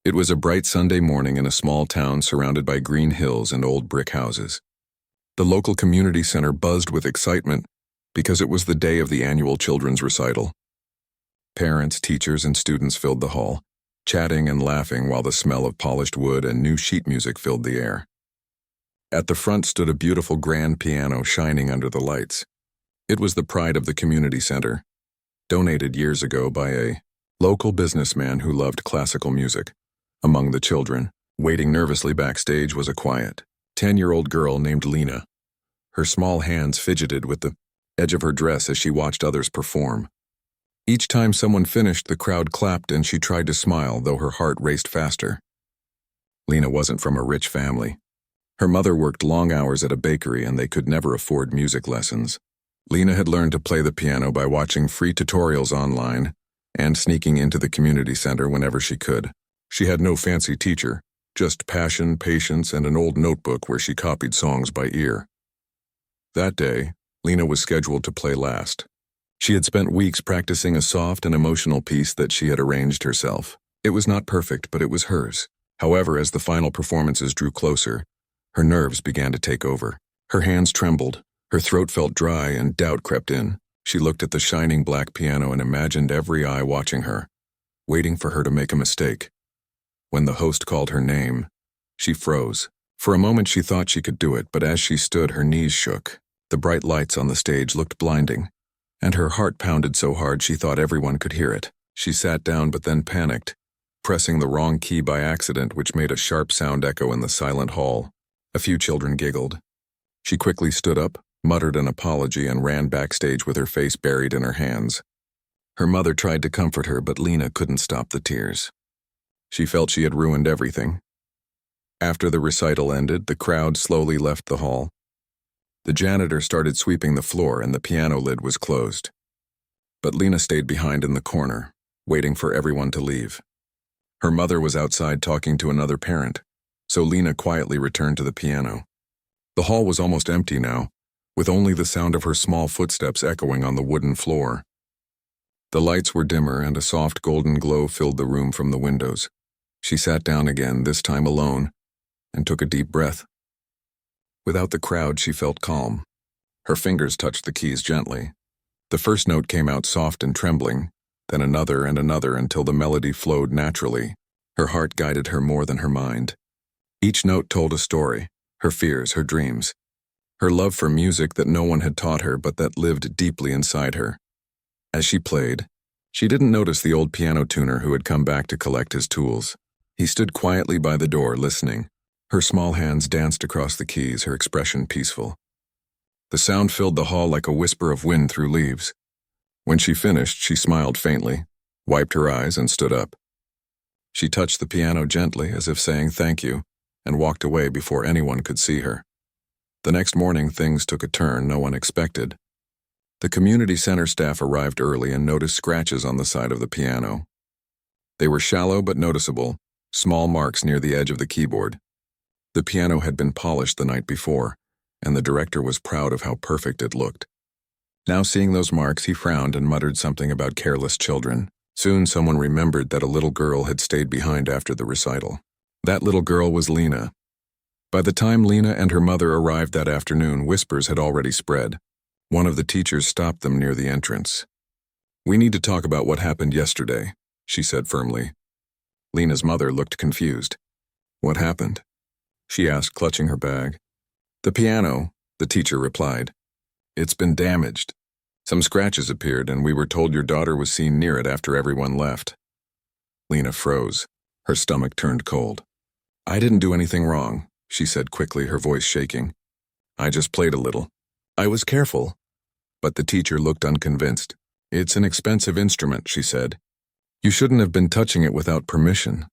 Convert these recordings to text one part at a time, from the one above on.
It was a bright Sunday morning in a small town surrounded by green hills and old brick houses. The local community center buzzed with excitement because it was the day of the annual children's recital. Parents, teachers, and students filled the hall, chatting and laughing while the smell of polished wood and new sheet music filled the air. At the front stood a beautiful grand piano shining under the lights. It was the pride of the community center, donated years ago by a local businessman who loved classical music. Among the children, waiting nervously backstage, was a quiet, 10-year-old girl named Lena. Her small hands fidgeted with the edge of her dress as she watched others perform. Each time someone finished, the crowd clapped and she tried to smile, though her heart raced faster. Lena wasn't from a rich family. Her mother worked long hours at a bakery and they could never afford music lessons. Lena had learned to play the piano by watching free tutorials online and sneaking into the community center whenever she could. She had no fancy teacher, just passion, patience, and an old notebook where she copied songs by ear. That day, Lena was scheduled to play last. She had spent weeks practicing a soft and emotional piece that she had arranged herself. It was not perfect, but it was hers. However, as the final performances drew closer, her nerves began to take over. Her hands trembled, her throat felt dry, and doubt crept in. She looked at the shining black piano and imagined every eye watching her, waiting for her to make a mistake. When the host called her name, she froze. For a moment she thought she could do it, but as she stood, her knees shook. The bright lights on the stage looked blinding, and her heart pounded so hard she thought everyone could hear it. She sat down but then panicked, pressing the wrong key by accident, which made a sharp sound echo in the silent hall. A few children giggled. She quickly stood up, muttered an apology, and ran backstage with her face buried in her hands. Her mother tried to comfort her, but Lena couldn't stop the tears. She felt she had ruined everything. After the recital ended, the crowd slowly left the hall. The janitor started sweeping the floor and the piano lid was closed. But Lena stayed behind in the corner, waiting for everyone to leave. Her mother was outside talking to another parent, so Lena quietly returned to the piano. The hall was almost empty now, with only the sound of her small footsteps echoing on the wooden floor. The lights were dimmer and a soft golden glow filled the room from the windows. She sat down again, this time alone, and took a deep breath. Without the crowd, she felt calm. Her fingers touched the keys gently. The first note came out soft and trembling, then another and another until the melody flowed naturally. Her heart guided her more than her mind. Each note told a story, her fears, her dreams, her love for music that no one had taught her but that lived deeply inside her. As she played, she didn't notice the old piano tuner who had come back to collect his tools. He stood quietly by the door, listening. Her small hands danced across the keys, her expression peaceful. The sound filled the hall like a whisper of wind through leaves. When she finished, she smiled faintly, wiped her eyes, and stood up. She touched the piano gently, as if saying thank you, and walked away before anyone could see her. The next morning, things took a turn no one expected. The community center staff arrived early and noticed scratches on the side of the piano. They were shallow but noticeable, small marks near the edge of the keyboard. The piano had been polished the night before, and the director was proud of how perfect it looked. Now seeing those marks, he frowned and muttered something about careless children. Soon someone remembered that a little girl had stayed behind after the recital. That little girl was Lena. By the time Lena and her mother arrived that afternoon, whispers had already spread. One of the teachers stopped them near the entrance. "We need to talk about what happened yesterday," she said firmly. Lena's mother looked confused. "What happened?" she asked, clutching her bag. "The piano," the teacher replied. "It's been damaged. Some scratches appeared, and we were told your daughter was seen near it after everyone left." Lena froze. Her stomach turned cold. "I didn't do anything wrong," she said quickly, her voice shaking. "I just played a little. I was careful." But the teacher looked unconvinced. "It's an expensive instrument," she said. "You shouldn't have been touching it without permission."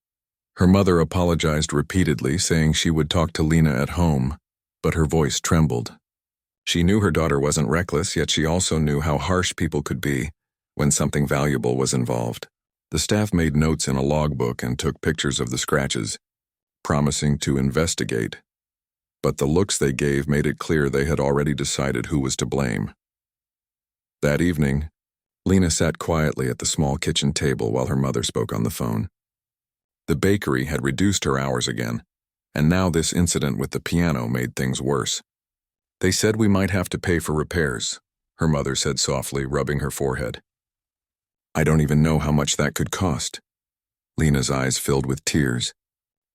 Her mother apologized repeatedly, saying she would talk to Lena at home, but her voice trembled. She knew her daughter wasn't reckless, yet she also knew how harsh people could be when something valuable was involved. The staff made notes in a logbook and took pictures of the scratches, promising to investigate. But the looks they gave made it clear they had already decided who was to blame. That evening, Lena sat quietly at the small kitchen table while her mother spoke on the phone. The bakery had reduced her hours again, and now this incident with the piano made things worse. They said we might have to pay for repairs, her mother said softly, rubbing her forehead. I don't even know how much that could cost. Lena's eyes filled with tears.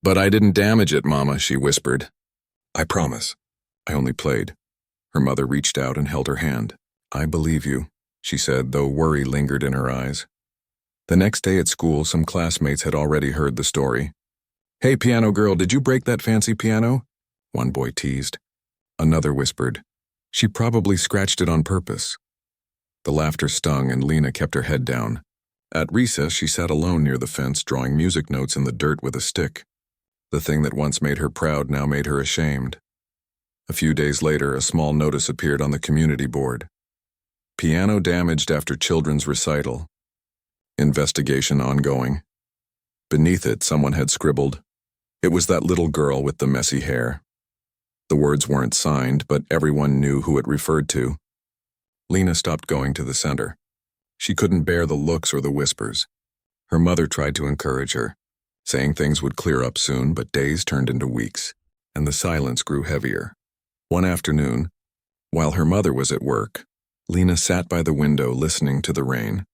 But I didn't damage it, Mama, she whispered. I promise. I only played. Her mother reached out and held her hand. I believe you, she said, though worry lingered in her eyes. The next day at school, some classmates had already heard the story. Hey, piano girl, did you break that fancy piano? One boy teased. Another whispered, she probably scratched it on purpose. The laughter stung and Lena kept her head down. At recess, she sat alone near the fence, drawing music notes in the dirt with a stick. The thing that once made her proud now made her ashamed. A few days later, a small notice appeared on the community board. Piano damaged after children's recital. Investigation ongoing. Beneath it, someone had scribbled, it was that little girl with the messy hair. The words weren't signed, but everyone knew who it referred to. Lena stopped going to the center. She couldn't bear the looks or the whispers. Her mother tried to encourage her, saying things would clear up soon, but days turned into weeks, and the silence grew heavier. One afternoon, while her mother was at work, Lena sat by the window listening to the rain.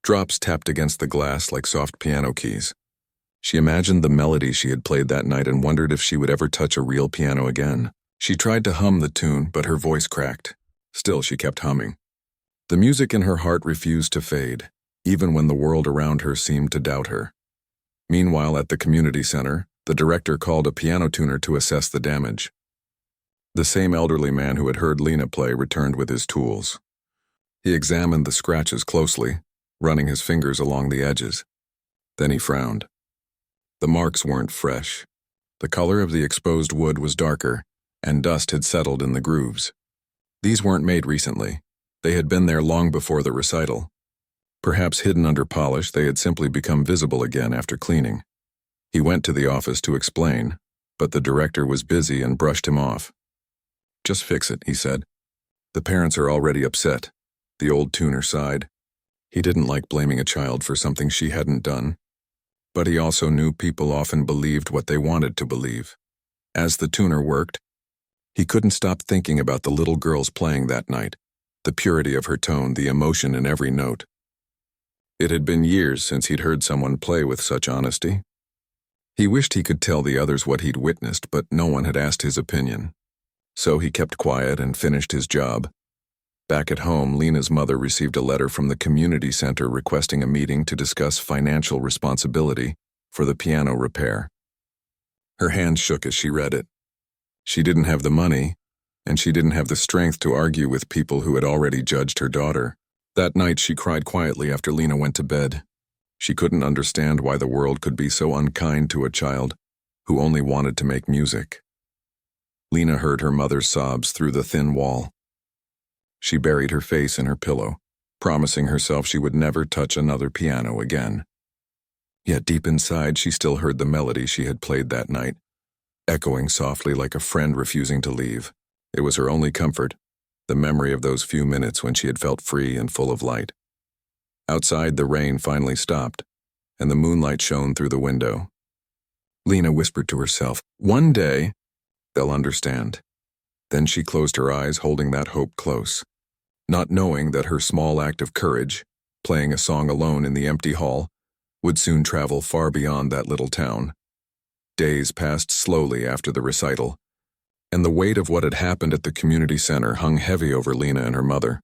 Drops tapped against the glass like soft piano keys. She imagined the melody she had played that night and wondered if she would ever touch a real piano again. She tried to hum the tune, but her voice cracked. Still, she kept humming. The music in her heart refused to fade, even when the world around her seemed to doubt her. Meanwhile, at the community center, the director called a piano tuner to assess the damage. The same elderly man who had heard Lena play returned with his tools. He examined the scratches closely, running his fingers along the edges. Then he frowned. The marks weren't fresh. The color of the exposed wood was darker, and dust had settled in the grooves. These weren't made recently. They had been there long before the recital. Perhaps hidden under polish, they had simply become visible again after cleaning. He went to the office to explain, but the director was busy and brushed him off. Just fix it, he said. The parents are already upset. The old tuner sighed. He didn't like blaming a child for something she hadn't done. But he also knew people often believed what they wanted to believe. As the tuner worked, he couldn't stop thinking about the little girls playing that night, the purity of her tone, the emotion in every note. It had been years since he'd heard someone play with such honesty. He wished he could tell the others what he'd witnessed, but no one had asked his opinion. So he kept quiet and finished his job. Back at home, Lena's mother received a letter from the community center requesting a meeting to discuss financial responsibility for the piano repair. Her hands shook as she read it. She didn't have the money, and she didn't have the strength to argue with people who had already judged her daughter. That night she cried quietly after Lena went to bed. She couldn't understand why the world could be so unkind to a child who only wanted to make music. Lena heard her mother's sobs through the thin wall. She buried her face in her pillow, promising herself she would never touch another piano again. Yet deep inside she still heard the melody she had played that night, echoing softly like a friend refusing to leave. It was her only comfort, the memory of those few minutes when she had felt free and full of light. Outside, the rain finally stopped, and the moonlight shone through the window. Lena whispered to herself, one day, they'll understand. Then she closed her eyes, holding that hope close, not knowing that her small act of courage, playing a song alone in the empty hall, would soon travel far beyond that little town. Days passed slowly after the recital, and the weight of what had happened at the community center hung heavy over Lena and her mother.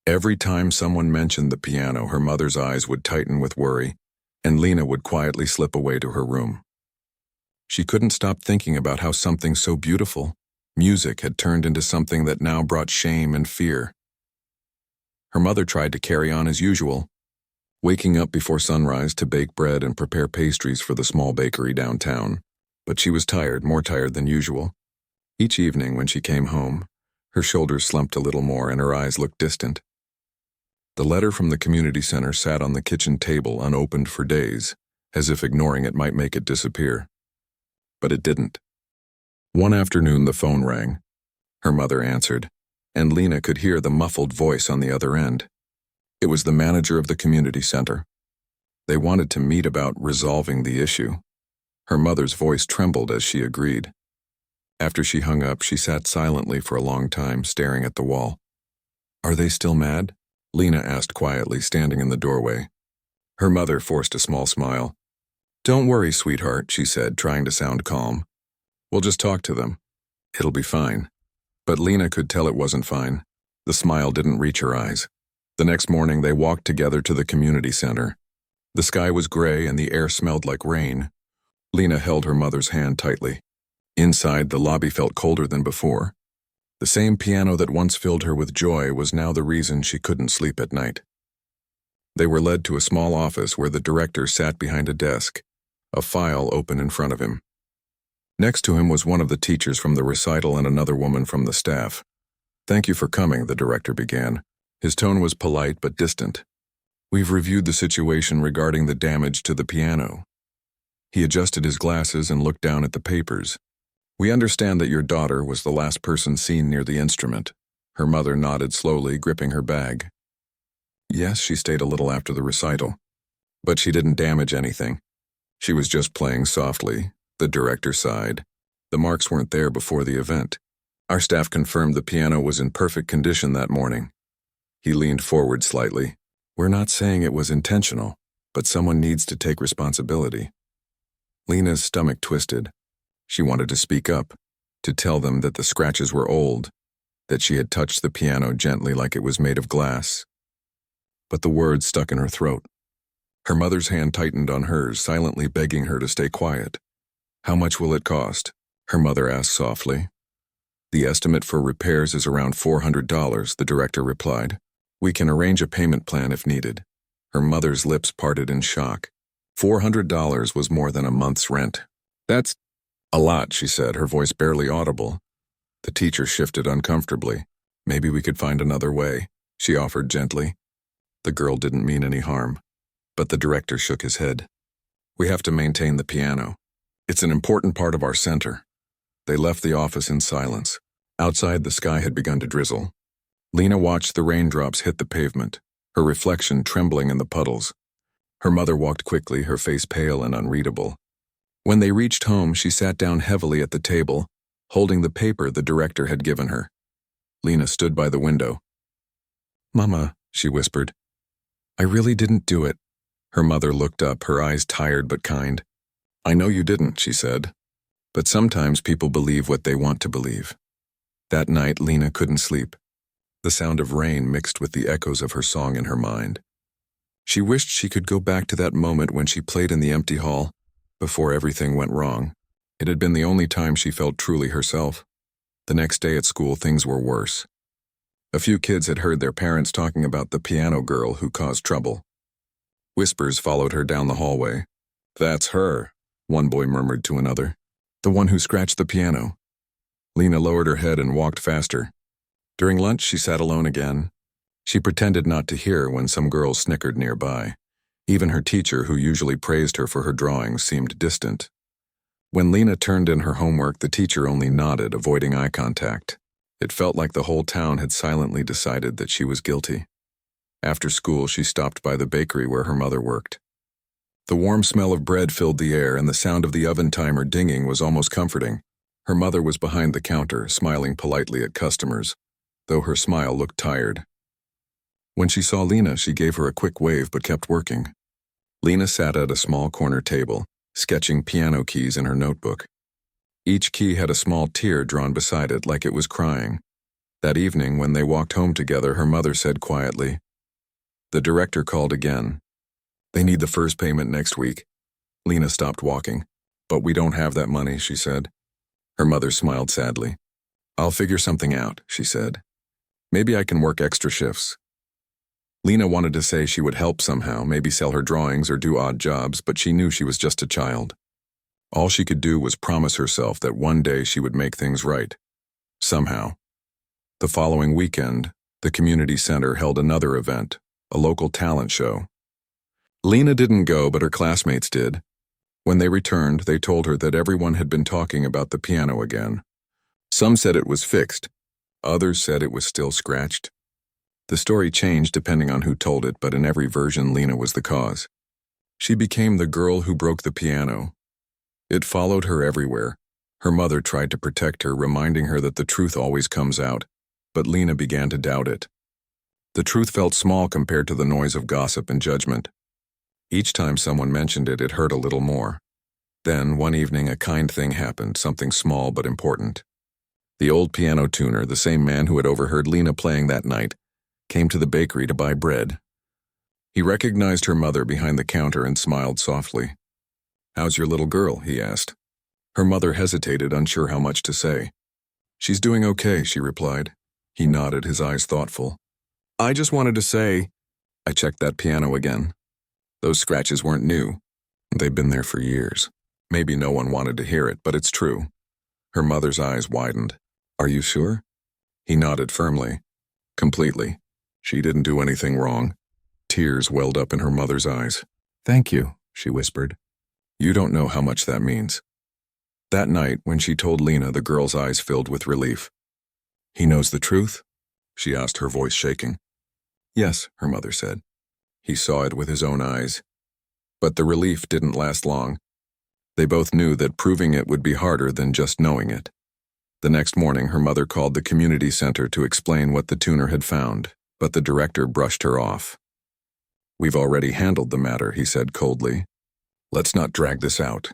Every time someone mentioned the piano, her mother's eyes would tighten with worry, and Lena would quietly slip away to her room. She couldn't stop thinking about how something so beautiful, music, had turned into something that now brought shame and fear. Her mother tried to carry on as usual, waking up before sunrise to bake bread and prepare pastries for the small bakery downtown. But she was tired, more tired than usual. Each evening when she came home, her shoulders slumped a little more and her eyes looked distant. The letter from the community center sat on the kitchen table unopened for days, as if ignoring it might make it disappear. But it didn't. One afternoon the phone rang. Her mother answered, and Lena could hear the muffled voice on the other end. It was the manager of the community center. They wanted to meet about resolving the issue. Her mother's voice trembled as she agreed. After she hung up, she sat silently for a long time, staring at the wall. "Are they still mad?" Lena asked quietly, standing in the doorway. Her mother forced a small smile. "Don't worry, sweetheart," she said, trying to sound calm. "We'll just talk to them. It'll be fine." But Lena could tell it wasn't fine. The smile didn't reach her eyes. The next morning, they walked together to the community center. The sky was gray and the air smelled like rain. Lena held her mother's hand tightly. Inside, the lobby felt colder than before. The same piano that once filled her with joy was now the reason she couldn't sleep at night. They were led to a small office where the director sat behind a desk, a file open in front of him. Next to him was one of the teachers from the recital and another woman from the staff. "Thank you for coming," the director began. His tone was polite but distant. "We've reviewed the situation regarding the damage to the piano." He adjusted his glasses and looked down at the papers. "We understand that your daughter was the last person seen near the instrument." Her mother nodded slowly, gripping her bag. "Yes, she stayed a little after the recital. But she didn't damage anything. She was just playing softly." The director sighed. "The marks weren't there before the event. Our staff confirmed the piano was in perfect condition that morning." He leaned forward slightly. "We're not saying it was intentional, but someone needs to take responsibility." Lena's stomach twisted. She wanted to speak up, to tell them that the scratches were old, that she had touched the piano gently like it was made of glass. But the words stuck in her throat. Her mother's hand tightened on hers, silently begging her to stay quiet. "How much will it cost?" her mother asked softly. "The estimate for repairs is around $400, the director replied. "We can arrange a payment plan if needed." Her mother's lips parted in shock. $400 was more than a month's rent. "That's a lot," she said, her voice barely audible. The teacher shifted uncomfortably. "Maybe we could find another way," she offered gently. The girl didn't mean any harm, but the director shook his head. "We have to maintain the piano. It's an important part of our center." They left the office in silence. Outside, the sky had begun to drizzle. Lena watched the raindrops hit the pavement, her reflection trembling in the puddles. Her mother walked quickly, her face pale and unreadable. When they reached home, she sat down heavily at the table, holding the paper the director had given her. Lena stood by the window. "Mama," she whispered, "I really didn't do it." Her mother looked up, her eyes tired but kind. "I know you didn't," she said. "But sometimes people believe what they want to believe." That night, Lena couldn't sleep. The sound of rain mixed with the echoes of her song in her mind. She wished she could go back to that moment when she played in the empty hall, before everything went wrong. It had been the only time she felt truly herself. The next day at school, things were worse. A few kids had heard their parents talking about the piano girl who caused trouble. Whispers followed her down the hallway. "That's her," one boy murmured to another. "The one who scratched the piano." Lena lowered her head and walked faster. During lunch, she sat alone again. She pretended not to hear when some girls snickered nearby. Even her teacher, who usually praised her for her drawings, seemed distant. When Lena turned in her homework, the teacher only nodded, avoiding eye contact. It felt like the whole town had silently decided that she was guilty. After school, she stopped by the bakery where her mother worked. The warm smell of bread filled the air, and the sound of the oven timer dinging was almost comforting. Her mother was behind the counter, smiling politely at customers, though her smile looked tired. When she saw Lena, she gave her a quick wave but kept working. Lena sat at a small corner table, sketching piano keys in her notebook. Each key had a small tear drawn beside it like it was crying. That evening, when they walked home together, her mother said quietly, "The director called again. They need the first payment next week." Lena stopped walking. "But we don't have that money," she said. Her mother smiled sadly. "I'll figure something out," she said. "Maybe I can work extra shifts." Lena wanted to say she would help somehow, maybe sell her drawings or do odd jobs, but she knew she was just a child. All she could do was promise herself that one day she would make things right. Somehow. The following weekend, the community center held another event, a local talent show. Lena didn't go, but her classmates did. When they returned, they told her that everyone had been talking about the piano again. Some said it was fixed. Others said it was still scratched. The story changed depending on who told it, but in every version, Lena was the cause. She became the girl who broke the piano. It followed her everywhere. Her mother tried to protect her, reminding her that the truth always comes out, but Lena began to doubt it. The truth felt small compared to the noise of gossip and judgment. Each time someone mentioned it, it hurt a little more. Then, one evening, a kind thing happened, something small but important. The old piano tuner, the same man who had overheard Lena playing that night, came to the bakery to buy bread. He recognized her mother behind the counter and smiled softly. "How's your little girl?" he asked. Her mother hesitated, unsure how much to say. "She's doing okay," she replied. He nodded, his eyes thoughtful. "I just wanted to say—" I checked that piano again. Those scratches weren't new. They'd been there for years. Maybe no one wanted to hear it, but it's true. Her mother's eyes widened. "Are you sure?" He nodded firmly. "Completely. She didn't do anything wrong." Tears welled up in her mother's eyes. "Thank you," she whispered. "You don't know how much that means." That night, when she told Lena, the girl's eyes filled with relief. "He knows the truth?" she asked, her voice shaking. "Yes," her mother said. He saw it with his own eyes. But the relief didn't last long. They both knew that proving it would be harder than just knowing it. The next morning, her mother called the community center to explain what the tuner had found, but the director brushed her off. "We've already handled the matter," he said coldly. "Let's not drag this out."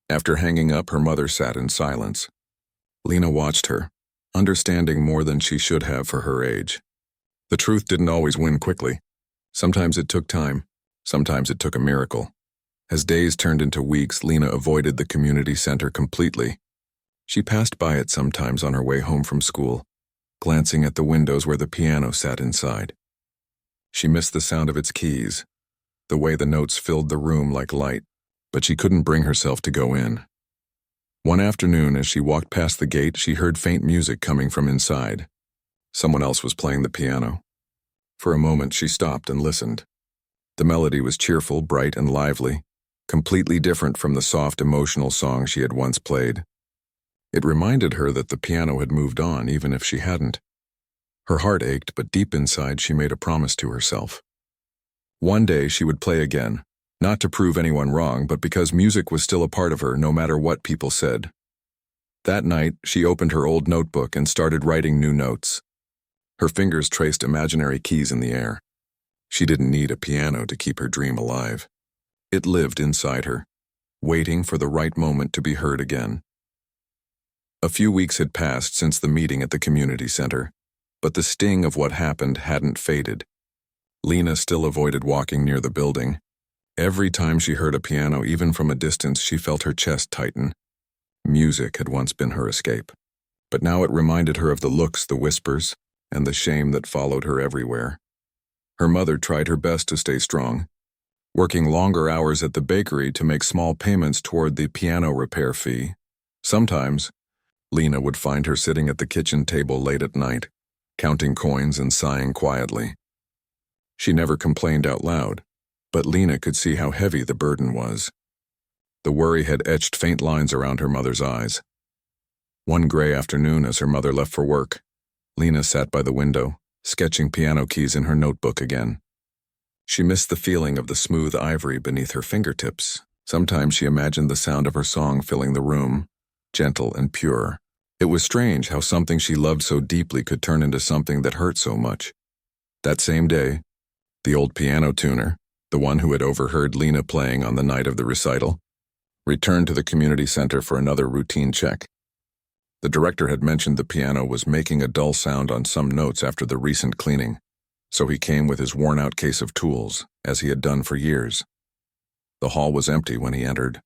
After hanging up, her mother sat in silence. Lena watched her, understanding more than she should have for her age. The truth didn't always win quickly. Sometimes it took time. Sometimes it took a miracle. As days turned into weeks, Lena avoided the community center completely. She passed by it sometimes on her way home from school, glancing at the windows where the piano sat inside. She missed the sound of its keys, the way the notes filled the room like light, but she couldn't bring herself to go in. One afternoon, as she walked past the gate, she heard faint music coming from inside. Someone else was playing the piano. For a moment, she stopped and listened. The melody was cheerful, bright, and lively, completely different from the soft, emotional song she had once played. It reminded her that the piano had moved on, even if she hadn't. Her heart ached, but deep inside she made a promise to herself. One day she would play again, not to prove anyone wrong, but because music was still a part of her, no matter what people said. That night, she opened her old notebook and started writing new notes. Her fingers traced imaginary keys in the air. She didn't need a piano to keep her dream alive. It lived inside her, waiting for the right moment to be heard again. A few weeks had passed since the meeting at the community center, but the sting of what happened hadn't faded. Lena still avoided walking near the building. Every time she heard a piano, even from a distance, she felt her chest tighten. Music had once been her escape, but now it reminded her of the looks, the whispers, and the shame that followed her everywhere. Her mother tried her best to stay strong, working longer hours at the bakery to make small payments toward the piano repair fee. Sometimes, Lena would find her sitting at the kitchen table late at night, counting coins and sighing quietly. She never complained out loud, but Lena could see how heavy the burden was. The worry had etched faint lines around her mother's eyes. One gray afternoon, as her mother left for work, Lena sat by the window, sketching piano keys in her notebook again. She missed the feeling of the smooth ivory beneath her fingertips. Sometimes she imagined the sound of her song filling the room, gentle and pure. It was strange how something she loved so deeply could turn into something that hurt so much. That same day, the old piano tuner, the one who had overheard Lena playing on the night of the recital, returned to the community center for another routine check. The director had mentioned the piano was making a dull sound on some notes after the recent cleaning, so he came with his worn-out case of tools, as he had done for years. The hall was empty when he entered.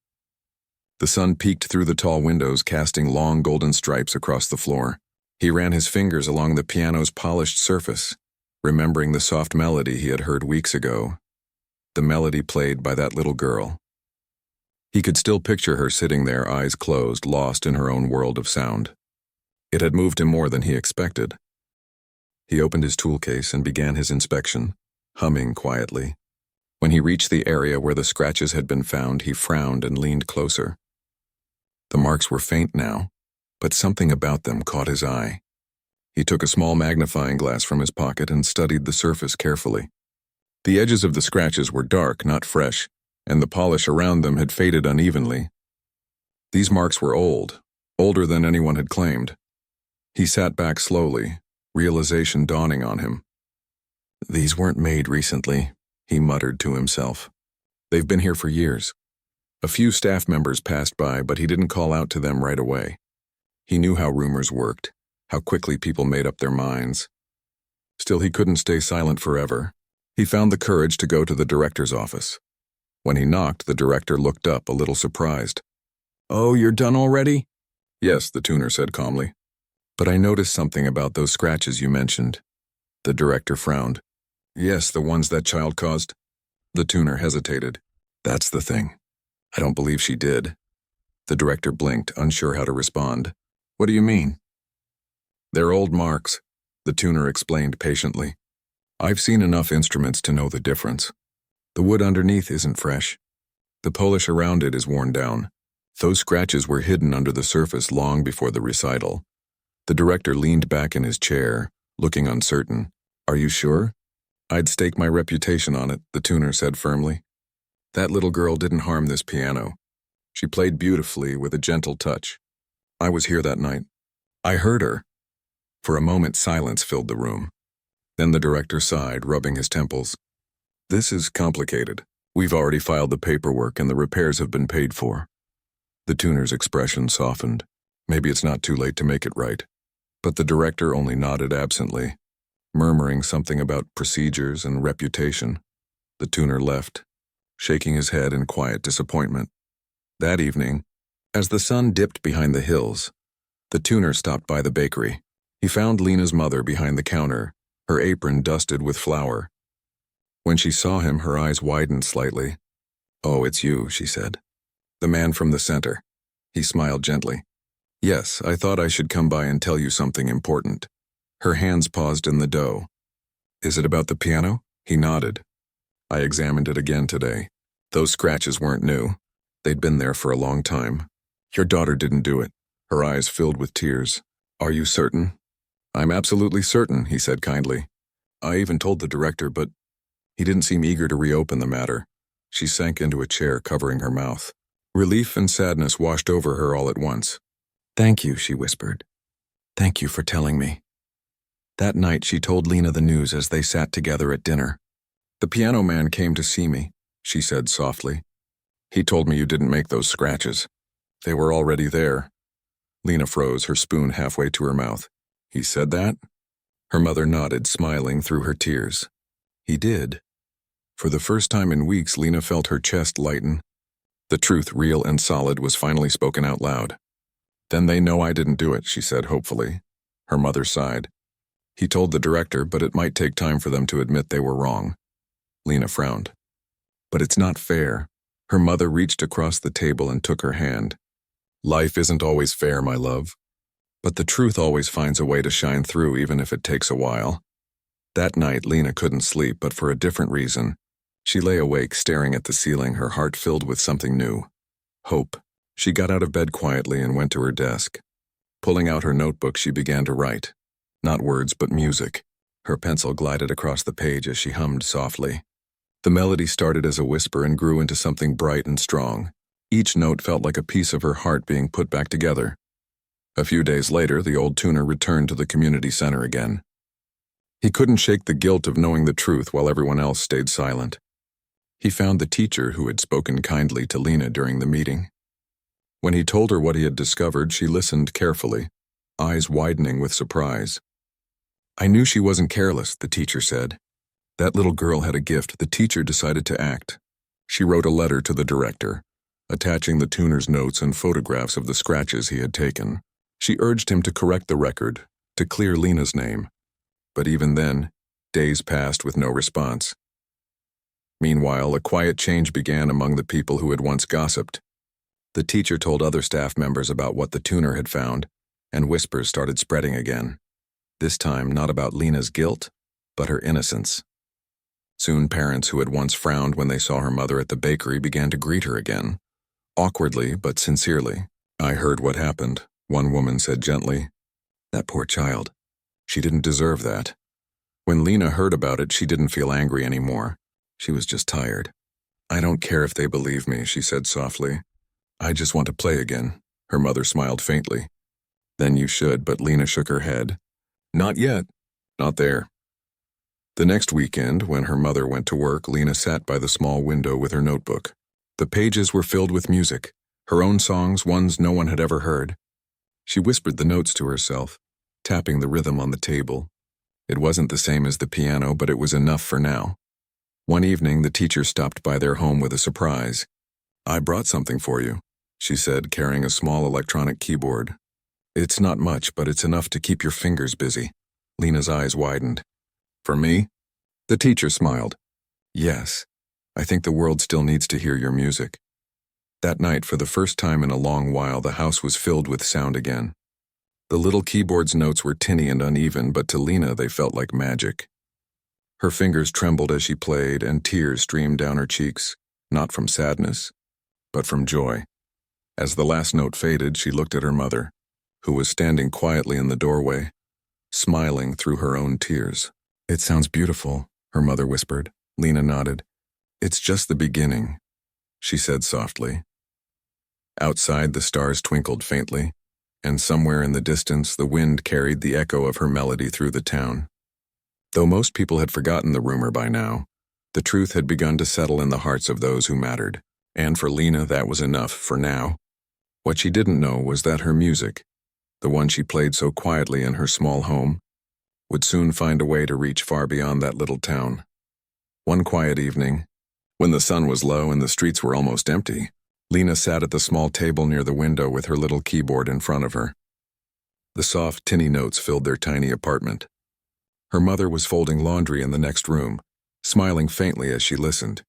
The sun peeked through the tall windows, casting long golden stripes across the floor. He ran his fingers along the piano's polished surface, remembering the soft melody he had heard weeks ago, the melody played by that little girl. He could still picture her sitting there, eyes closed, lost in her own world of sound. It had moved him more than he expected. He opened his tool case and began his inspection, humming quietly. When he reached the area where the scratches had been found, he frowned and leaned closer. The marks were faint now, but something about them caught his eye. He took a small magnifying glass from his pocket and studied the surface carefully. The edges of the scratches were dark, not fresh, and the polish around them had faded unevenly. These marks were old, older than anyone had claimed. He sat back slowly, realization dawning on him. "These weren't made recently," he muttered to himself. "They've been here for years." A few staff members passed by, but he didn't call out to them right away. He knew how rumors worked, how quickly people made up their minds. Still, he couldn't stay silent forever. He found the courage to go to the director's office. When he knocked, the director looked up, a little surprised. "Oh, you're done already?" "Yes," the tuner said calmly. "But I noticed something about those scratches you mentioned." The director frowned. "Yes, the ones that child caused?" The tuner hesitated. "That's the thing. I don't believe she did." The director blinked, unsure how to respond. "What do you mean?" "They're old marks," the tuner explained patiently. "I've seen enough instruments to know the difference. The wood underneath isn't fresh. The polish around it is worn down. Those scratches were hidden under the surface long before the recital." The director leaned back in his chair, looking uncertain. "Are you sure?" "I'd stake my reputation on it," the tuner said firmly. "That little girl didn't harm this piano. She played beautifully with a gentle touch. I was here that night. I heard her." For a moment, silence filled the room. Then the director sighed, rubbing his temples. "This is complicated. We've already filed the paperwork and the repairs have been paid for." The tuner's expression softened. Maybe it's not too late to make it right. But the director only nodded absently, murmuring something about procedures and reputation. The tuner left, shaking his head in quiet disappointment. That evening, as the sun dipped behind the hills, the tuner stopped by the bakery. He found Lena's mother behind the counter, her apron dusted with flour. When she saw him, her eyes widened slightly. "Oh, it's you," she said. "The man from the center." He smiled gently. "Yes, I thought I should come by and tell you something important." Her hands paused in the dough. "Is it about the piano?" He nodded. "I examined it again today. Those scratches weren't new. They'd been there for a long time. Your daughter didn't do it." Her eyes filled with tears. "Are you certain?" "I'm absolutely certain," he said kindly. "I even told the director, but he didn't seem eager to reopen the matter." She sank into a chair, covering her mouth. Relief and sadness washed over her all at once. "Thank you," she whispered. "Thank you for telling me." That night she told Lena the news as they sat together at dinner. "The piano man came to see me," she said softly. "He told me you didn't make those scratches. They were already there." Lena froze, her spoon halfway to her mouth. "He said that?" Her mother nodded, smiling through her tears. "He did." For the first time in weeks, Lena felt her chest lighten. The truth, real and solid, was finally spoken out loud. "Then they know I didn't do it," she said hopefully. Her mother sighed. "He told the director, but it might take time for them to admit they were wrong." Lena frowned. "But it's not fair." Her mother reached across the table and took her hand. "Life isn't always fair, my love. But the truth always finds a way to shine through, even if it takes a while." That night, Lena couldn't sleep, but for a different reason. She lay awake, staring at the ceiling, her heart filled with something new. Hope. She got out of bed quietly and went to her desk. Pulling out her notebook, she began to write. Not words, but music. Her pencil glided across the page as she hummed softly. The melody started as a whisper and grew into something bright and strong. Each note felt like a piece of her heart being put back together. A few days later, the old tuner returned to the community center again. He couldn't shake the guilt of knowing the truth while everyone else stayed silent. He found the teacher who had spoken kindly to Lena during the meeting. When he told her what he had discovered, she listened carefully, eyes widening with surprise. "I knew she wasn't careless," the teacher said. "That little girl had a gift. The teacher decided to act." She wrote a letter to the director, attaching the tuner's notes and photographs of the scratches he had taken. She urged him to correct the record, to clear Lena's name. But even then, days passed with no response. Meanwhile, a quiet change began among the people who had once gossiped. The teacher told other staff members about what the tuner had found, and whispers started spreading again. This time, not about Lena's guilt, but her innocence. Soon, parents who had once frowned when they saw her mother at the bakery began to greet her again, awkwardly but sincerely. "I heard what happened," one woman said gently. "That poor child. She didn't deserve that." When Lena heard about it, she didn't feel angry anymore. She was just tired. I don't care if they believe me, she said softly. I just want to play again. Her mother smiled faintly. Then you should, but Lena shook her head. Not yet. Not there. The next weekend, when her mother went to work, Lena sat by the small window with her notebook. The pages were filled with music, her own songs, ones no one had ever heard. She whispered the notes to herself, tapping the rhythm on the table. It wasn't the same as the piano, but it was enough for now. One evening, the teacher stopped by their home with a surprise. I brought something for you, she said, carrying a small electronic keyboard. It's not much, but it's enough to keep your fingers busy. Lena's eyes widened. For me? The teacher smiled. Yes. I think the world still needs to hear your music. That night, for the first time in a long while, the house was filled with sound again. The little keyboard's notes were tinny and uneven, but to Lena they felt like magic. Her fingers trembled as she played, and tears streamed down her cheeks, not from sadness, but from joy. As the last note faded, she looked at her mother, who was standing quietly in the doorway, smiling through her own tears. It sounds beautiful, her mother whispered. Lena nodded. It's just the beginning, she said softly. Outside, the stars twinkled faintly, and somewhere in the distance, the wind carried the echo of her melody through the town. Though most people had forgotten the rumor by now, the truth had begun to settle in the hearts of those who mattered, and for Lena that was enough for now. What she didn't know was that her music, the one she played so quietly in her small home, would soon find a way to reach far beyond that little town. One quiet evening, when the sun was low and the streets were almost empty, Lena sat at the small table near the window with her little keyboard in front of her. The soft, tinny notes filled their tiny apartment. Her mother was folding laundry in the next room, smiling faintly as she listened.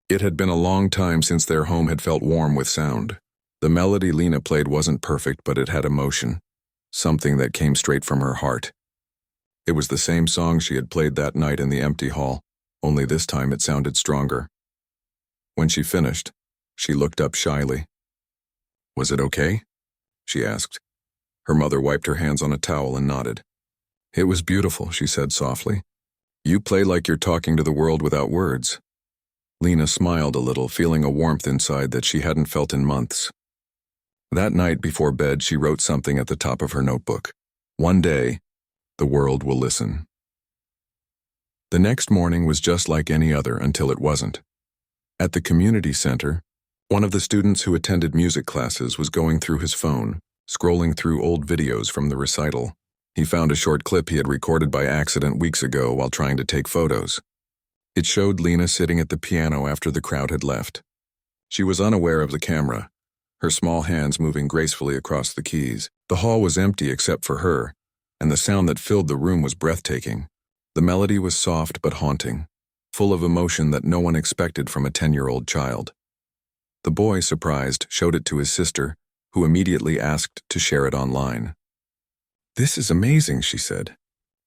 It had been a long time since their home had felt warm with sound. The melody Lena played wasn't perfect, but it had emotion, something that came straight from her heart. It was the same song she had played that night in the empty hall, only this time it sounded stronger. When she finished, she looked up shyly. Was it okay? She asked. Her mother wiped her hands on a towel and nodded. It was beautiful, she said softly. You play like you're talking to the world without words. Lena smiled a little, feeling a warmth inside that she hadn't felt in months. That night before bed, she wrote something at the top of her notebook. One day, the world will listen. The next morning was just like any other until it wasn't. At the community center, one of the students who attended music classes was going through his phone, scrolling through old videos from the recital. He found a short clip he had recorded by accident weeks ago while trying to take photos. It showed Lena sitting at the piano after the crowd had left. She was unaware of the camera, her small hands moving gracefully across the keys. The hall was empty except for her, and the sound that filled the room was breathtaking. The melody was soft but haunting, full of emotion that no one expected from a 10-year-old child. The boy, surprised, showed it to his sister, who immediately asked to share it online. This is amazing, she said.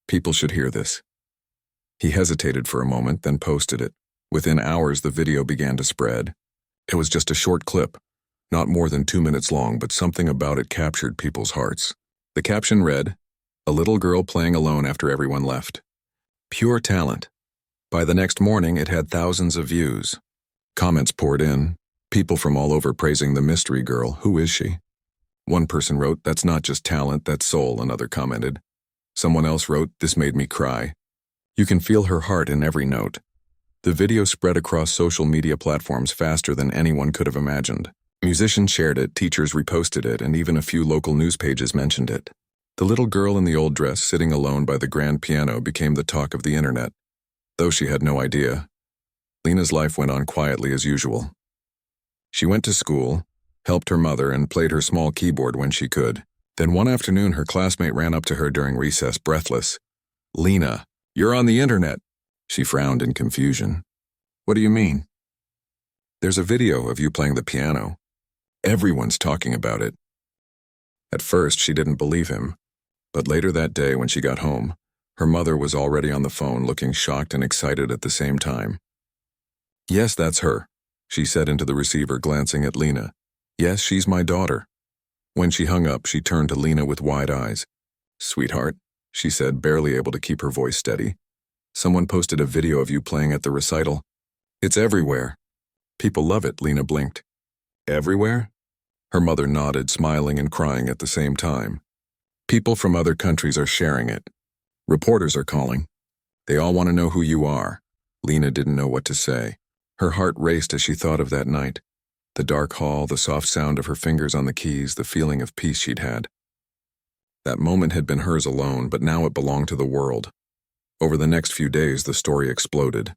People should hear this. He hesitated for a moment, then posted it. Within hours, the video began to spread. It was just a short clip, not more than 2 minutes long, but something about it captured people's hearts. The caption read, "A little girl playing alone after everyone left. Pure talent." By the next morning, it had thousands of views. Comments poured in, people from all over praising the mystery girl. Who is she? One person wrote, "That's not just talent, that's soul," another commented. Someone else wrote, "This made me cry." You can feel her heart in every note. The video spread across social media platforms faster than anyone could have imagined. Musicians shared it, teachers reposted it, and even a few local news pages mentioned it. The little girl in the old dress sitting alone by the grand piano became the talk of the internet. Though she had no idea, Lena's life went on quietly as usual. She went to school, helped her mother, and played her small keyboard when she could. Then one afternoon, her classmate ran up to her during recess, breathless. "Lena, you're on the internet." She frowned in confusion. "What do you mean?" "There's a video of you playing the piano. Everyone's talking about it." At first, she didn't believe him, but later that day when she got home, her mother was already on the phone, looking shocked and excited at the same time. "Yes, that's her," she said into the receiver, glancing at Lena. "Yes, she's my daughter." When she hung up, she turned to Lena with wide eyes. "Sweetheart," she said, barely able to keep her voice steady. "Someone posted a video of you playing at the recital. It's everywhere." People love it, Lena blinked. Everywhere? Her mother nodded, smiling and crying at the same time. People from other countries are sharing it. Reporters are calling. They all want to know who you are. Lena didn't know what to say. Her heart raced as she thought of that night. The dark hall, the soft sound of her fingers on the keys, the feeling of peace she'd had. That moment had been hers alone, but now it belonged to the world. Over the next few days, the story exploded.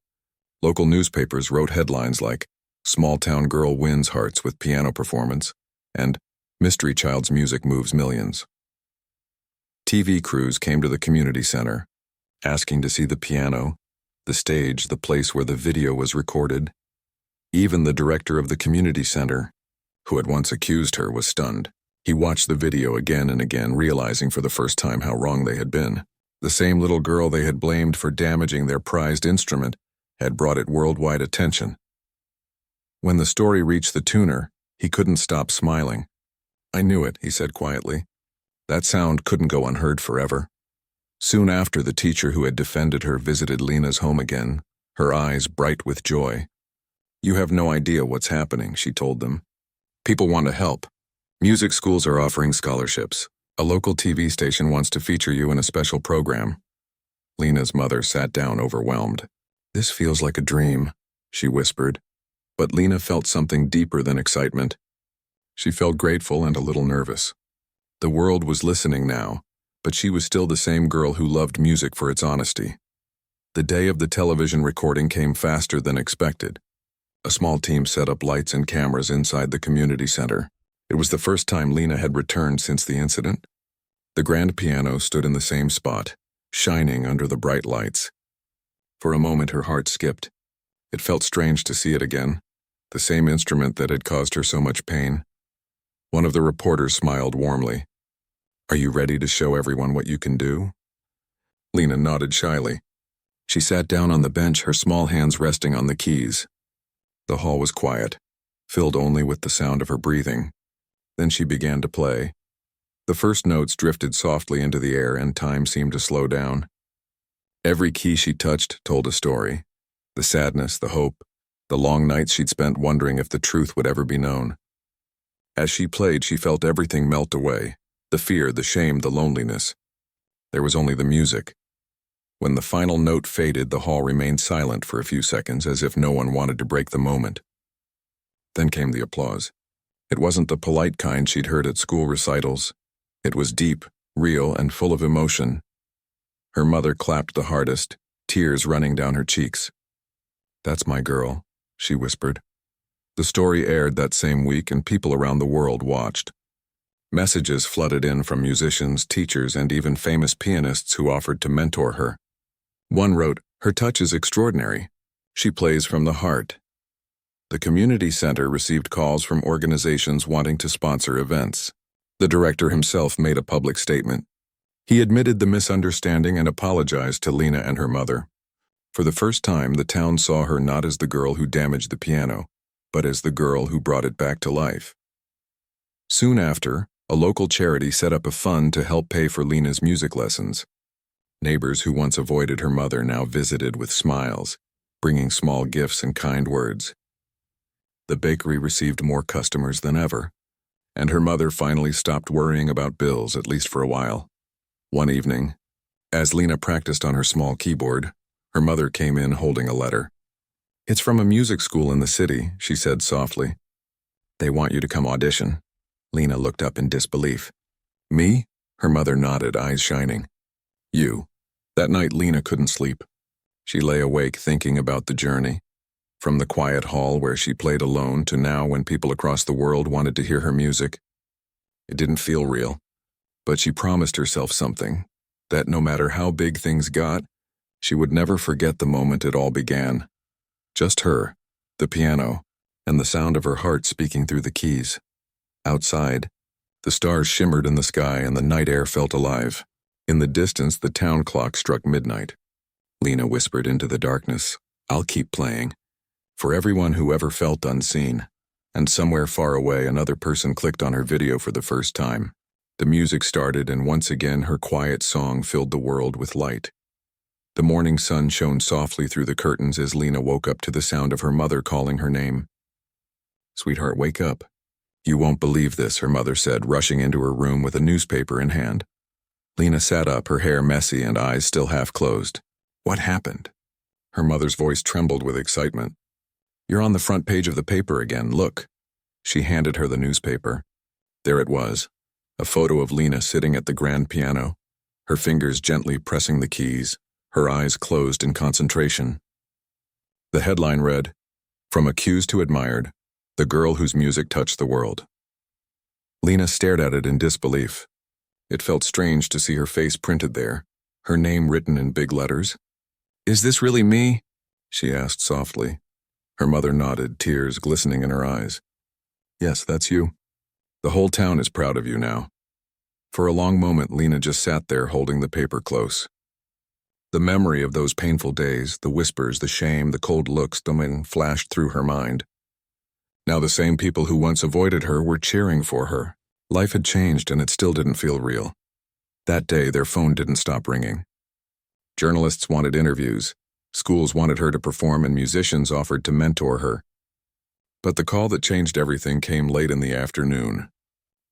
Local newspapers wrote headlines like, "Small Town Girl Wins Hearts with Piano Performance," and "Mystery Child's Music Moves Millions." TV crews came to the community center, asking to see the piano, the stage, the place where the video was recorded. Even the director of the community center, who had once accused her, was stunned. He watched the video again and again, realizing for the first time how wrong they had been. The same little girl they had blamed for damaging their prized instrument had brought it worldwide attention. When the story reached the tuner, he couldn't stop smiling. "I knew it," he said quietly. That sound couldn't go unheard forever. Soon after, the teacher who had defended her visited Lena's home again, her eyes bright with joy. "You have no idea what's happening," she told them. "People want to help. Music schools are offering scholarships. A local TV station wants to feature you in a special program." Lena's mother sat down, overwhelmed. "This feels like a dream," she whispered. But Lena felt something deeper than excitement. She felt grateful and a little nervous. The world was listening now, but she was still the same girl who loved music for its honesty. The day of the television recording came faster than expected. A small team set up lights and cameras inside the community center. It was the first time Lena had returned since the incident. The grand piano stood in the same spot, shining under the bright lights. For a moment her heart skipped. It felt strange to see it again, the same instrument that had caused her so much pain. One of the reporters smiled warmly. "Are you ready to show everyone what you can do?" Lena nodded shyly. She sat down on the bench, her small hands resting on the keys. The hall was quiet, filled only with the sound of her breathing. Then she began to play. The first notes drifted softly into the air, and time seemed to slow down. Every key she touched told a story. The sadness, the hope, the long nights she'd spent wondering if the truth would ever be known. As she played, she felt everything melt away. The fear, the shame, the loneliness. There was only the music. When the final note faded, the hall remained silent for a few seconds, as if no one wanted to break the moment. Then came the applause. It wasn't the polite kind she'd heard at school recitals. It was deep, real, and full of emotion. Her mother clapped the hardest, tears running down her cheeks. "That's my girl," she whispered. The story aired that same week, and people around the world watched. Messages flooded in from musicians, teachers, and even famous pianists who offered to mentor her. One wrote, "Her touch is extraordinary. She plays from the heart." The community center received calls from organizations wanting to sponsor events. The director himself made a public statement. He admitted the misunderstanding and apologized to Lena and her mother. For the first time, the town saw her not as the girl who damaged the piano, but as the girl who brought it back to life. Soon after, a local charity set up a fund to help pay for Lena's music lessons. Neighbors who once avoided her mother now visited with smiles, bringing small gifts and kind words. The bakery received more customers than ever, and her mother finally stopped worrying about bills, at least for a while. One evening, as Lena practiced on her small keyboard, her mother came in holding a letter. "It's from a music school in the city," she said softly. "They want you to come audition." Lena looked up in disbelief. "Me?" Her mother nodded, eyes shining. "You." That night, Lena couldn't sleep. She lay awake thinking about the journey. From the quiet hall where she played alone to now when people across the world wanted to hear her music. It didn't feel real, but she promised herself something, that no matter how big things got, she would never forget the moment it all began. Just her, the piano, and the sound of her heart speaking through the keys. Outside, the stars shimmered in the sky and the night air felt alive. In the distance, the town clock struck midnight. Lena whispered into the darkness, "I'll keep playing." For everyone who ever felt unseen. And somewhere far away, another person clicked on her video for the first time. The music started, and once again her quiet song filled the world with light. The morning sun shone softly through the curtains as Lena woke up to the sound of her mother calling her name. Sweetheart, wake up. You won't believe this, her mother said, rushing into her room with a newspaper in hand. Lena sat up, her hair messy and eyes still half closed. What happened? Her mother's voice trembled with excitement. You're on the front page of the paper again, look. She handed her the newspaper. There it was, a photo of Lena sitting at the grand piano, her fingers gently pressing the keys, her eyes closed in concentration. The headline read, "From Accused to Admired, the girl whose music touched the world." Lena stared at it in disbelief. It felt strange to see her face printed there, her name written in big letters. Is this really me? She asked softly. Her mother nodded, tears glistening in her eyes. Yes, that's you. The whole town is proud of you now. For a long moment, Lena just sat there holding the paper close. The memory of those painful days, the whispers, the shame, the cold looks, flashed through her mind. Now the same people who once avoided her were cheering for her. Life had changed and it still didn't feel real. That day, their phone didn't stop ringing. Journalists wanted interviews, schools wanted her to perform, and musicians offered to mentor her. But the call that changed everything came late in the afternoon.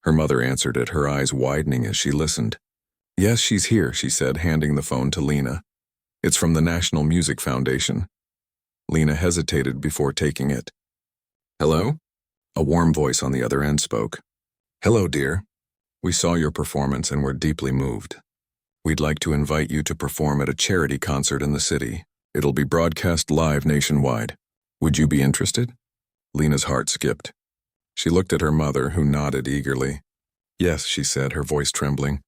Her mother answered it, her eyes widening as she listened. Yes, she's here, she said, handing the phone to Lena. It's from the National Music Foundation. Lena hesitated before taking it. Hello? A warm voice on the other end spoke. Hello, dear. We saw your performance and were deeply moved. We'd like to invite you to perform at a charity concert in the city. It'll be broadcast live nationwide. Would you be interested? Lena's heart skipped. She looked at her mother, who nodded eagerly. Yes, she said, her voice trembling.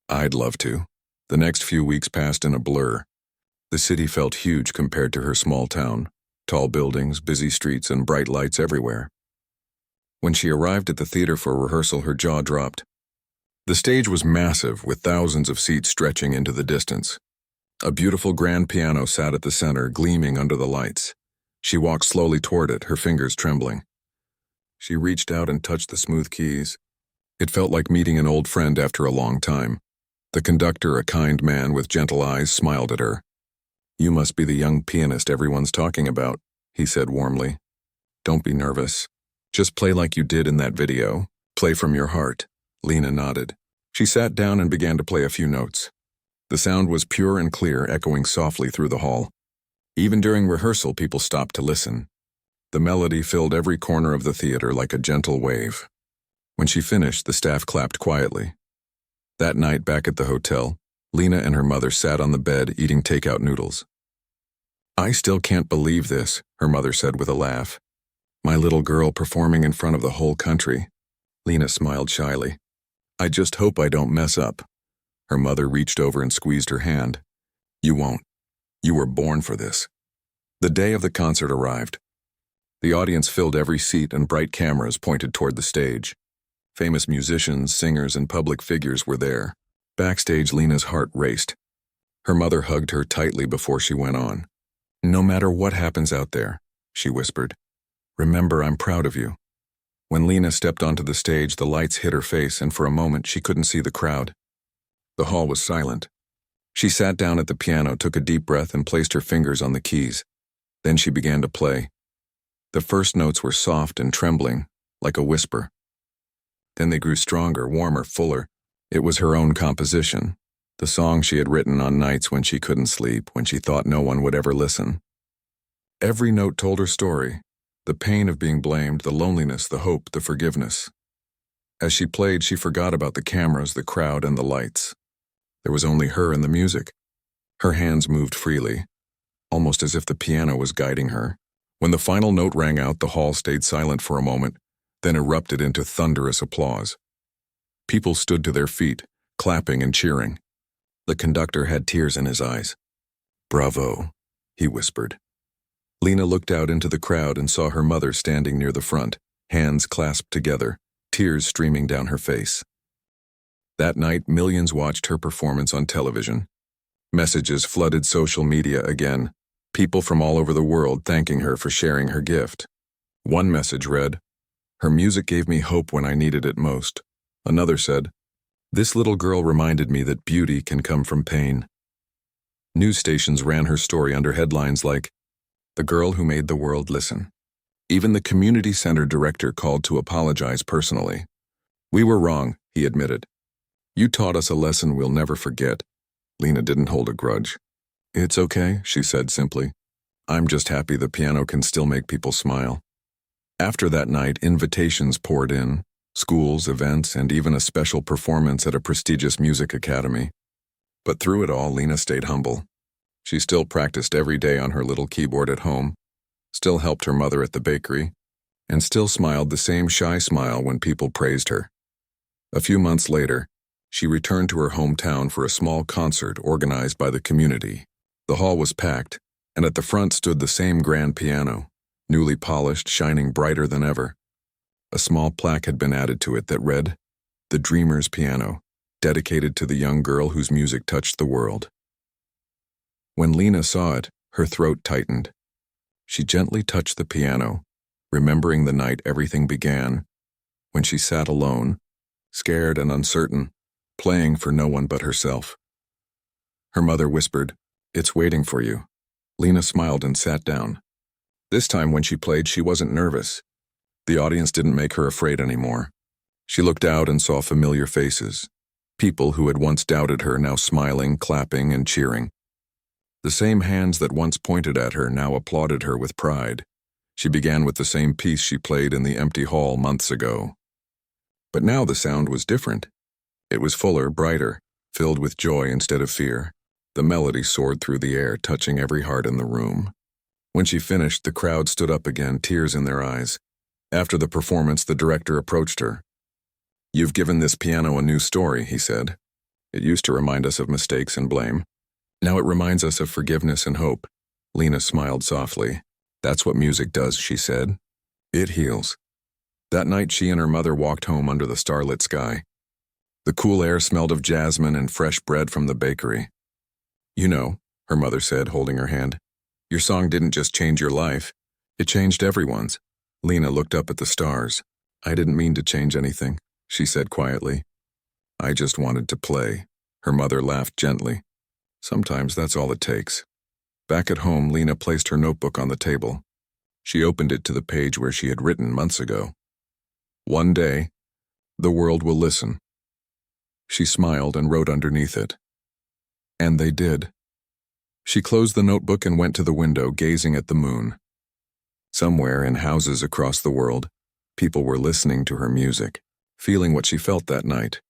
I'd love to. The next few weeks passed in a blur. The city felt huge compared to her small town. Tall buildings, busy streets, and bright lights everywhere. When she arrived at the theater for rehearsal, her jaw dropped. The stage was massive, with thousands of seats stretching into the distance. A beautiful grand piano sat at the center, gleaming under the lights. She walked slowly toward it, her fingers trembling. She reached out and touched the smooth keys. It felt like meeting an old friend after a long time. The conductor, a kind man with gentle eyes, smiled at her. You must be the young pianist everyone's talking about, he said warmly. Don't be nervous. Just play like you did in that video. Play from your heart. Lena nodded. She sat down and began to play a few notes. The sound was pure and clear, echoing softly through the hall. Even during rehearsal, people stopped to listen. The melody filled every corner of the theater like a gentle wave. When she finished, the staff clapped quietly. That night, back at the hotel, Lena and her mother sat on the bed eating takeout noodles. I still can't believe this, her mother said with a laugh. My little girl performing in front of the whole country. Lena smiled shyly. I just hope I don't mess up. Her mother reached over and squeezed her hand. You won't. You were born for this. The day of the concert arrived. The audience filled every seat and bright cameras pointed toward the stage. Famous musicians, singers, and public figures were there. Backstage, Lena's heart raced. Her mother hugged her tightly before she went on. No matter what happens out there, she whispered, remember, I'm proud of you. When Lena stepped onto the stage, the lights hit her face, and for a moment she couldn't see the crowd. The hall was silent. She sat down at the piano, took a deep breath, and placed her fingers on the keys. Then she began to play. The first notes were soft and trembling, like a whisper. Then they grew stronger, warmer, fuller. It was her own composition, the song she had written on nights when she couldn't sleep, when she thought no one would ever listen. Every note told her story. The pain of being blamed, the loneliness, the hope, the forgiveness. As she played, she forgot about the cameras, the crowd, and the lights. There was only her and the music. Her hands moved freely, almost as if the piano was guiding her. When the final note rang out, the hall stayed silent for a moment, then erupted into thunderous applause. People stood to their feet, clapping and cheering. The conductor had tears in his eyes. Bravo, he whispered. Lena looked out into the crowd and saw her mother standing near the front, hands clasped together, tears streaming down her face. That night, millions watched her performance on television. Messages flooded social media again, people from all over the world thanking her for sharing her gift. One message read, her music gave me hope when I needed it most. Another said, this little girl reminded me that beauty can come from pain. News stations ran her story under headlines like, the girl who made the world listen. Even the community center director called to apologize personally. "We were wrong," he admitted. "You taught us a lesson we'll never forget." Lena didn't hold a grudge. "It's okay," she said simply. "I'm just happy the piano can still make people smile." After that night, invitations poured in, schools, events, and even a special performance at a prestigious music academy. But through it all, Lena stayed humble. She still practiced every day on her little keyboard at home, still helped her mother at the bakery, and still smiled the same shy smile when people praised her. A few months later, she returned to her hometown for a small concert organized by the community. The hall was packed, and at the front stood the same grand piano, newly polished, shining brighter than ever. A small plaque had been added to it that read, "The Dreamer's Piano, dedicated to the young girl whose music touched the world." When Lena saw it, her throat tightened. She gently touched the piano, remembering the night everything began, when she sat alone, scared and uncertain, playing for no one but herself. Her mother whispered, "It's waiting for you." Lena smiled and sat down. This time when she played, she wasn't nervous. The audience didn't make her afraid anymore. She looked out and saw familiar faces. People who had once doubted her now smiling, clapping, and cheering. The same hands that once pointed at her now applauded her with pride. She began with the same piece she played in the empty hall months ago. But now the sound was different. It was fuller, brighter, filled with joy instead of fear. The melody soared through the air, touching every heart in the room. When she finished, the crowd stood up again, tears in their eyes. After the performance, the director approached her. "You've given this piano a new story," he said. "It used to remind us of mistakes and blame. Now it reminds us of forgiveness and hope." Lena smiled softly. "That's what music does," she said. "It heals." That night she and her mother walked home under the starlit sky. The cool air smelled of jasmine and fresh bread from the bakery. "You know," her mother said, holding her hand, "your song didn't just change your life. It changed everyone's." Lena looked up at the stars. "I didn't mean to change anything," she said quietly. "I just wanted to play." Her mother laughed gently. "Sometimes that's all it takes." Back at home, Lena placed her notebook on the table. She opened it to the page where she had written months ago. "One day, the world will listen." She smiled and wrote underneath it. And they did. She closed the notebook and went to the window, gazing at the moon. Somewhere in houses across the world, people were listening to her music, feeling what she felt that night.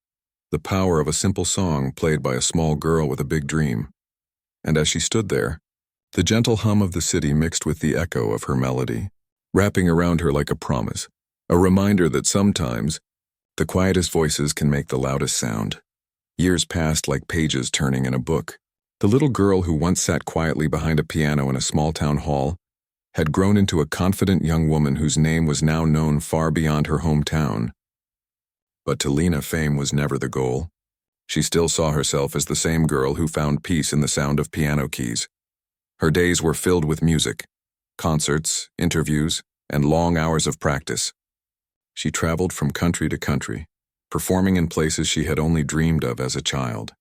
The power of a simple song played by a small girl with a big dream. And as she stood there, the gentle hum of the city mixed with the echo of her melody, wrapping around her like a promise, a reminder that sometimes the quietest voices can make the loudest sound. Years passed like pages turning in a book. The little girl who once sat quietly behind a piano in a small town hall had grown into a confident young woman whose name was now known far beyond her hometown. But to Lena, fame was never the goal. She still saw herself as the same girl who found peace in the sound of piano keys. Her days were filled with music, concerts, interviews, and long hours of practice. She traveled from country to country, performing in places she had only dreamed of as a child.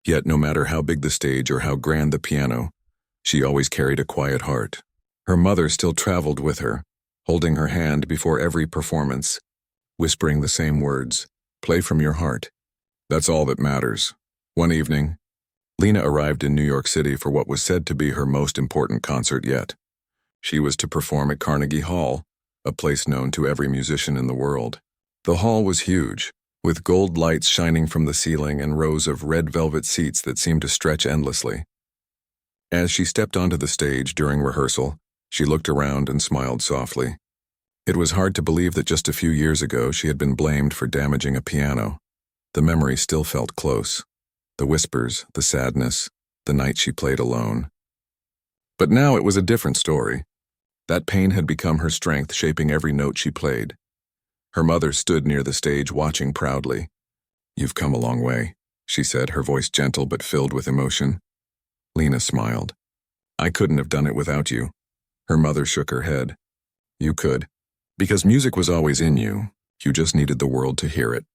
Yet no matter how big the stage or how grand the piano, she always carried a quiet heart. Her mother still traveled with her, holding her hand before every performance, whispering the same words, "Play from your heart. That's all that matters." One evening, Lena arrived in New York City for what was said to be her most important concert yet. She was to perform at Carnegie Hall, a place known to every musician in the world. The hall was huge, with gold lights shining from the ceiling and rows of red velvet seats that seemed to stretch endlessly. As she stepped onto the stage during rehearsal, she looked around and smiled softly. It was hard to believe that just a few years ago she had been blamed for damaging a piano. The memory still felt close. The whispers, the sadness, the night she played alone. But now it was a different story. That pain had become her strength, shaping every note she played. Her mother stood near the stage, watching proudly. "You've come a long way," she said, her voice gentle but filled with emotion. Lena smiled. "I couldn't have done it without you." Her mother shook her head. "You could. Because music was always in you. You just needed the world to hear it."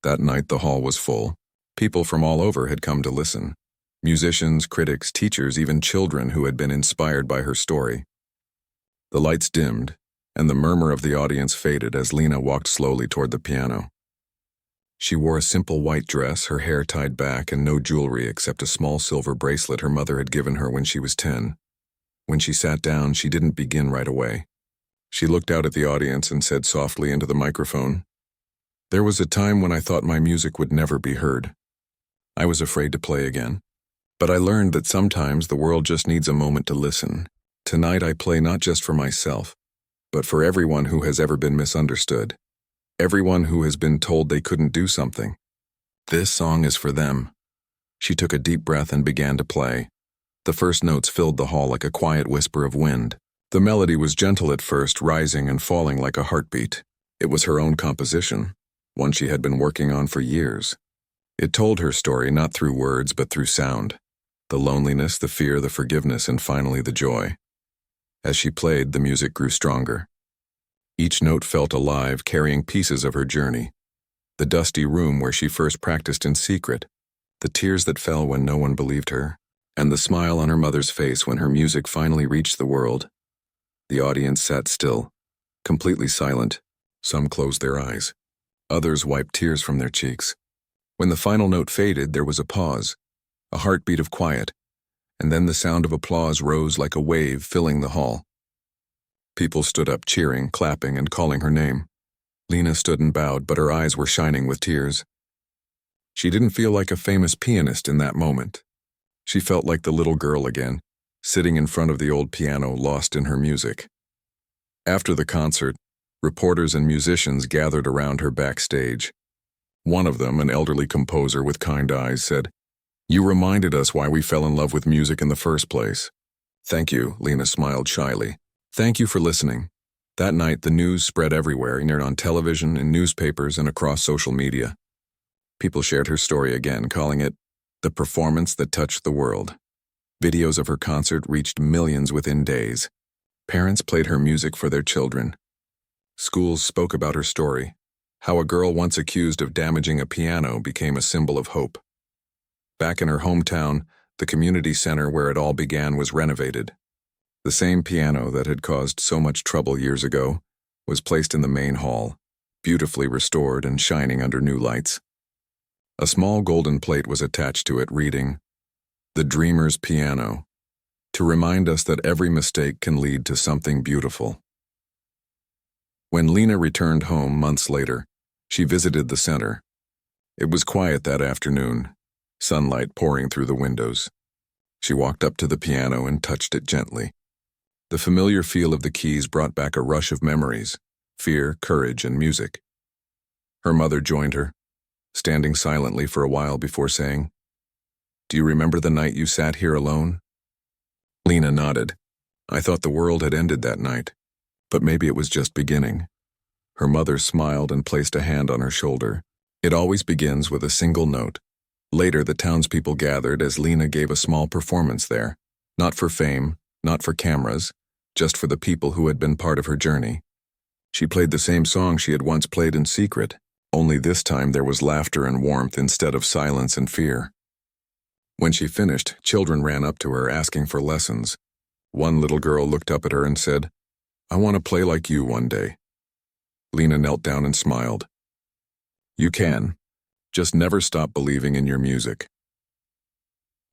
That night the hall was full. People from all over had come to listen. Musicians, critics, teachers, even children who had been inspired by her story. The lights dimmed, and the murmur of the audience faded as Lena walked slowly toward the piano. She wore a simple white dress, her hair tied back, and no jewelry except a small silver bracelet her mother had given her when she was 10. When she sat down, she didn't begin right away. She looked out at the audience and said softly into the microphone, "There was a time when I thought my music would never be heard. I was afraid to play again. But I learned that sometimes the world just needs a moment to listen. Tonight I play not just for myself, but for everyone who has ever been misunderstood. Everyone who has been told they couldn't do something. This song is for them." She took a deep breath and began to play. The first notes filled the hall like a quiet whisper of wind. The melody was gentle at first, rising and falling like a heartbeat. It was her own composition, one she had been working on for years. It told her story not through words but through sound. The loneliness, the fear, the forgiveness, and finally the joy. As she played, the music grew stronger. Each note felt alive, carrying pieces of her journey. The dusty room where she first practiced in secret, the tears that fell when no one believed her, and the smile on her mother's face when her music finally reached the world. The audience sat still, completely silent. Some closed their eyes. Others wiped tears from their cheeks. When the final note faded, there was a pause, a heartbeat of quiet, and then the sound of applause rose like a wave, filling the hall. People stood up, cheering, clapping, and calling her name. Lena stood and bowed, but her eyes were shining with tears. She didn't feel like a famous pianist in that moment. She felt like the little girl again, sitting in front of the old piano, lost in her music. After the concert, reporters and musicians gathered around her backstage. One of them, an elderly composer with kind eyes, said, "You reminded us why we fell in love with music in the first place." "Thank you," Lena smiled shyly. "Thank you for listening." That night, the news spread everywhere, on television, in newspapers, and across social media. People shared her story again, calling it the performance that touched the world. Videos of her concert reached millions within days. Parents played her music for their children. Schools spoke about her story, how a girl once accused of damaging a piano became a symbol of hope. Back in her hometown, the community center where it all began was renovated. The same piano that had caused so much trouble years ago was placed in the main hall, beautifully restored and shining under new lights. A small golden plate was attached to it reading, "The Dreamer's Piano," to remind us that every mistake can lead to something beautiful. When Lena returned home months later, she visited the center. It was quiet that afternoon, sunlight pouring through the windows. She walked up to the piano and touched it gently. The familiar feel of the keys brought back a rush of memories, fear, courage, and music. Her mother joined her, standing silently for a while before saying, "Do you remember the night you sat here alone?" Lena nodded. "I thought the world had ended that night, but maybe it was just beginning." Her mother smiled and placed a hand on her shoulder. "It always begins with a single note." Later, the townspeople gathered as Lena gave a small performance there, not for fame, not for cameras, just for the people who had been part of her journey. She played the same song she had once played in secret, only this time there was laughter and warmth instead of silence and fear. When she finished, children ran up to her asking for lessons. One little girl looked up at her and said, "I want to play like you one day." Lena knelt down and smiled. "You can. Just never stop believing in your music."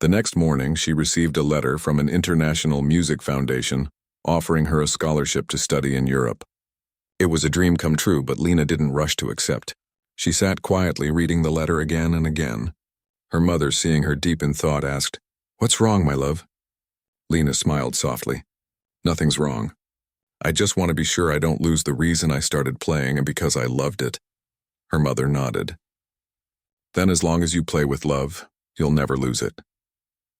The next morning, she received a letter from an international music foundation offering her a scholarship to study in Europe. It was a dream come true, but Lena didn't rush to accept. She sat quietly reading the letter again and again. Her mother, seeing her deep in thought, asked, "What's wrong, my love?" Lena smiled softly. "Nothing's wrong. I just want to be sure I don't lose the reason I started playing and because I loved it." Her mother nodded. "Then as long as you play with love, you'll never lose it."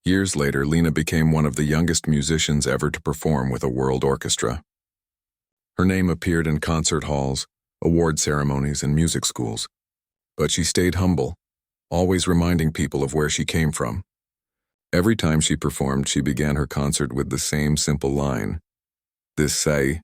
Years later, Lena became one of the youngest musicians ever to perform with a world orchestra. Her name appeared in concert halls, award ceremonies, and music schools. But she stayed humble, always reminding people of where she came from. Every time she performed, she began her concert with the same simple line, "This say,